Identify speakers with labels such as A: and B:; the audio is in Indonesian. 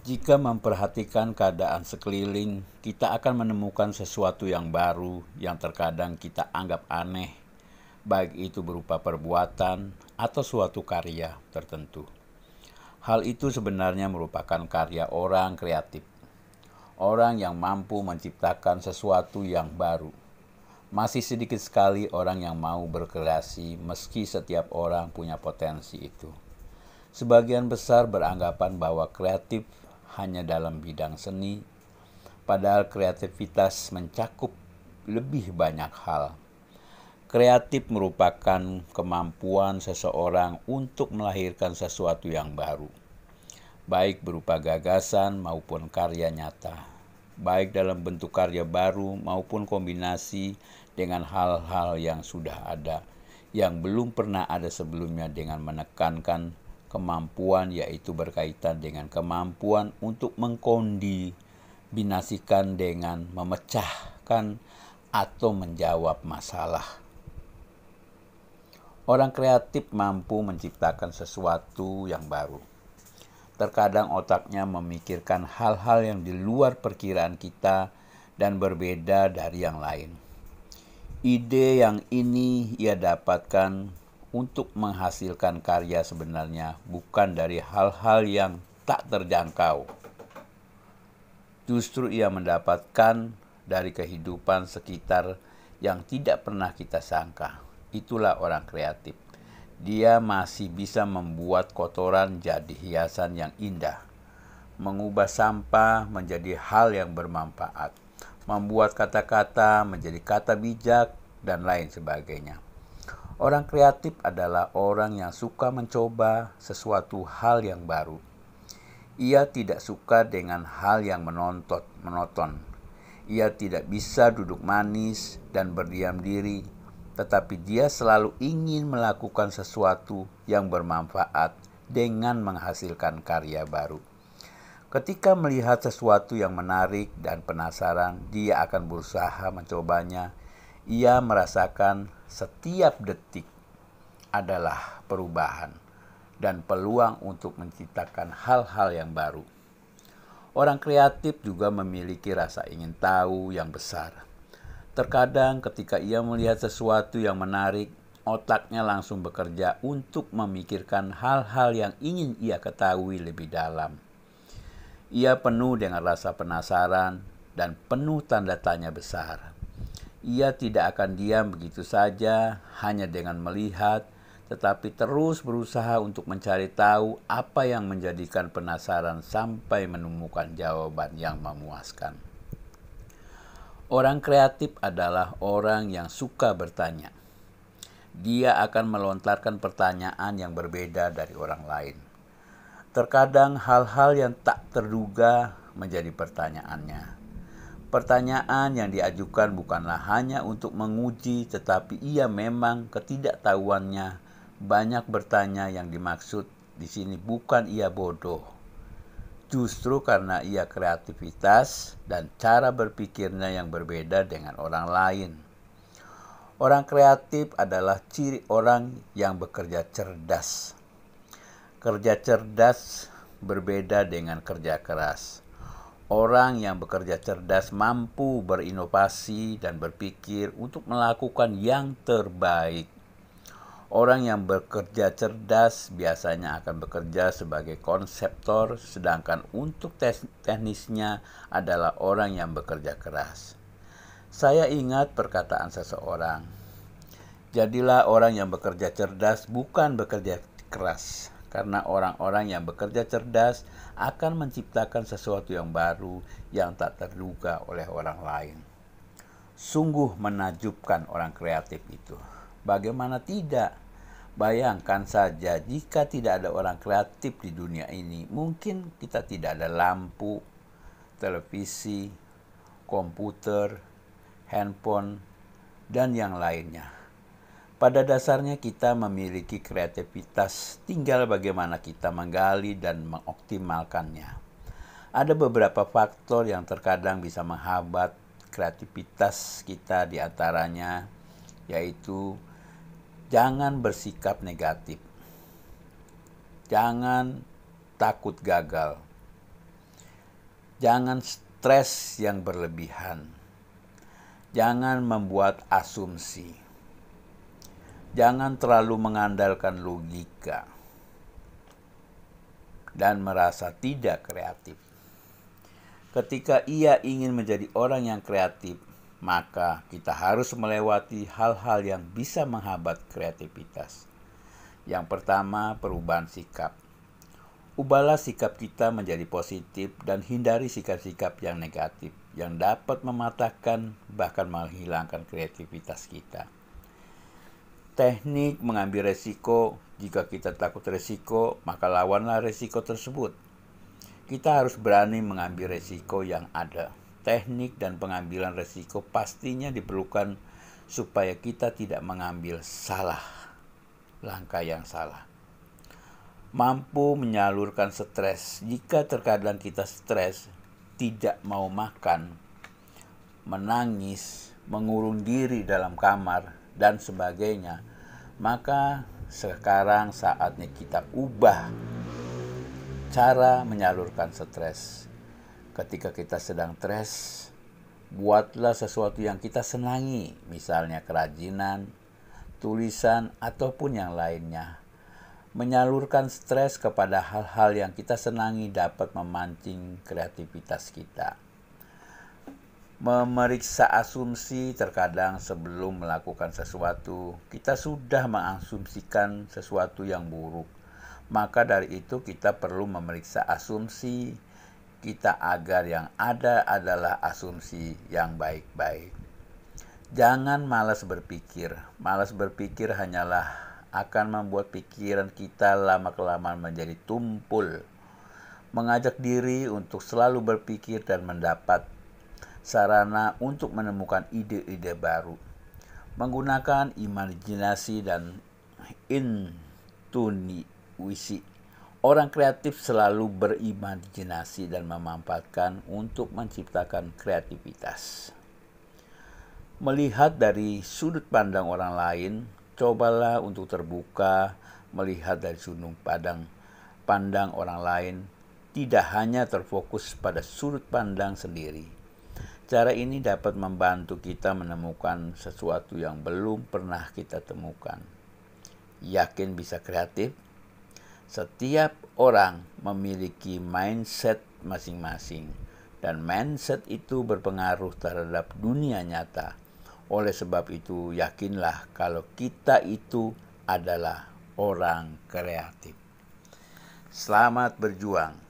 A: Jika memperhatikan keadaan sekeliling, kita akan menemukan sesuatu yang baru yang terkadang kita anggap aneh, baik itu berupa perbuatan atau suatu karya tertentu. Hal itu sebenarnya merupakan karya orang kreatif, orang yang mampu menciptakan sesuatu yang baru. Masih sedikit sekali orang yang mau berkreasi, meski setiap orang punya potensi itu. Sebagian besar beranggapan bahwa kreatif hanya dalam bidang seni, padahal kreativitas mencakup lebih banyak hal. Kreatif merupakan kemampuan seseorang untuk melahirkan sesuatu yang baru, baik berupa gagasan maupun karya nyata, baik dalam bentuk karya baru maupun kombinasi dengan hal-hal yang sudah ada, yang belum pernah ada sebelumnya, dengan menekankan kemampuan, yaitu berkaitan dengan kemampuan untuk mengkombinasikan dengan memecahkan atau menjawab masalah. Orang kreatif mampu menciptakan sesuatu yang baru. Terkadang otaknya memikirkan hal-hal yang di luar perkiraan kita dan berbeda dari yang lain. Ide yang ini ia dapatkan untuk menghasilkan karya sebenarnya bukan dari hal-hal yang tak terjangkau. Justru ia mendapatkan dari kehidupan sekitar yang tidak pernah kita sangka. Itulah orang kreatif. Dia masih bisa membuat kotoran jadi hiasan yang indah, mengubah sampah menjadi hal yang bermanfaat, membuat kata-kata menjadi kata bijak, dan lain sebagainya. Orang kreatif adalah orang yang suka mencoba sesuatu hal yang baru. Ia tidak suka dengan hal yang monoton. Ia tidak bisa duduk manis dan berdiam diri, tetapi dia selalu ingin melakukan sesuatu yang bermanfaat dengan menghasilkan karya baru. Ketika melihat sesuatu yang menarik dan penasaran, dia akan berusaha mencobanya. Ia merasakan setiap detik adalah perubahan dan peluang untuk menciptakan hal-hal yang baru. Orang kreatif juga memiliki rasa ingin tahu yang besar. Terkadang ketika ia melihat sesuatu yang menarik, otaknya langsung bekerja untuk memikirkan hal-hal yang ingin ia ketahui lebih dalam. Ia penuh dengan rasa penasaran dan penuh tanda tanya besar. Ia tidak akan diam begitu saja hanya dengan melihat, tetapi terus berusaha untuk mencari tahu apa yang menjadikan penasaran sampai menemukan jawaban yang memuaskan. Orang kreatif adalah orang yang suka bertanya. Dia akan melontarkan pertanyaan yang berbeda dari orang lain. Terkadang hal-hal yang tak terduga menjadi pertanyaannya. Pertanyaan yang diajukan bukanlah hanya untuk menguji, tetapi ia memang ketidaktahuannya. Banyak bertanya yang dimaksud di sini bukan ia bodoh. Justru karena ia kreativitas dan cara berpikirnya yang berbeda dengan orang lain. Orang kreatif adalah ciri orang yang bekerja cerdas. Kerja cerdas berbeda dengan kerja keras. Orang yang bekerja cerdas mampu berinovasi dan berpikir untuk melakukan yang terbaik. Orang yang bekerja cerdas biasanya akan bekerja sebagai konseptor, sedangkan untuk teknisnya adalah orang yang bekerja keras. Saya ingat perkataan seseorang, jadilah orang yang bekerja cerdas, bukan bekerja keras. Karena orang-orang yang bekerja cerdas akan menciptakan sesuatu yang baru yang tak terduga oleh orang lain. Sungguh menakjubkan orang kreatif itu. Bagaimana tidak? Bayangkan saja jika tidak ada orang kreatif di dunia ini, mungkin kita tidak ada lampu, televisi, komputer, handphone, dan yang lainnya. Pada dasarnya kita memiliki kreativitas, tinggal bagaimana kita menggali dan mengoptimalkannya. Ada beberapa faktor yang terkadang bisa menghambat kreativitas kita, di antaranya yaitu jangan bersikap negatif. Jangan takut gagal. Jangan stres yang berlebihan. Jangan membuat asumsi. Jangan terlalu mengandalkan logika dan merasa tidak kreatif. Ketika ia ingin menjadi orang yang kreatif, maka kita harus melewati hal-hal yang bisa menghambat kreativitas. Yang pertama, perubahan sikap. Ubahlah sikap kita menjadi positif dan hindari sikap-sikap yang negatif yang dapat mematahkan bahkan menghilangkan kreativitas kita. Teknik mengambil resiko. Jika kita takut resiko, maka lawanlah resiko tersebut. Kita harus berani mengambil resiko yang ada. Teknik dan pengambilan resiko pastinya diperlukan supaya kita tidak mengambil langkah yang salah. Mampu menyalurkan stres. Jika terkadang kita stres, tidak mau makan, menangis, mengurung diri dalam kamar, dan sebagainya, maka sekarang saatnya kita ubah cara menyalurkan stres. Ketika kita sedang stres, buatlah sesuatu yang kita senangi, misalnya kerajinan, tulisan, ataupun yang lainnya. Menyalurkan stres kepada hal-hal yang kita senangi dapat memancing kreativitas kita. Memeriksa asumsi. Terkadang sebelum melakukan sesuatu, kita sudah mengasumsikan sesuatu yang buruk. Maka dari itu kita perlu memeriksa asumsi kita agar yang ada adalah asumsi yang baik-baik. Jangan malas berpikir. Malas berpikir hanyalah akan membuat pikiran kita lama-kelamaan menjadi tumpul. Mengajak diri untuk selalu berpikir dan mendapat sarana untuk menemukan ide-ide baru. Menggunakan imajinasi dan intuisi. Orang kreatif selalu berimajinasi dan memanfaatkan untuk menciptakan kreativitas. Melihat dari sudut pandang orang lain. Cobalah untuk terbuka, melihat dari sudut pandang orang lain, tidak hanya terfokus pada sudut pandang sendiri. Cara ini dapat membantu kita menemukan sesuatu yang belum pernah kita temukan. Yakin bisa kreatif? Setiap orang memiliki mindset masing-masing, dan mindset itu berpengaruh terhadap dunia nyata. Oleh sebab itu, yakinlah kalau kita itu adalah orang kreatif. Selamat berjuang.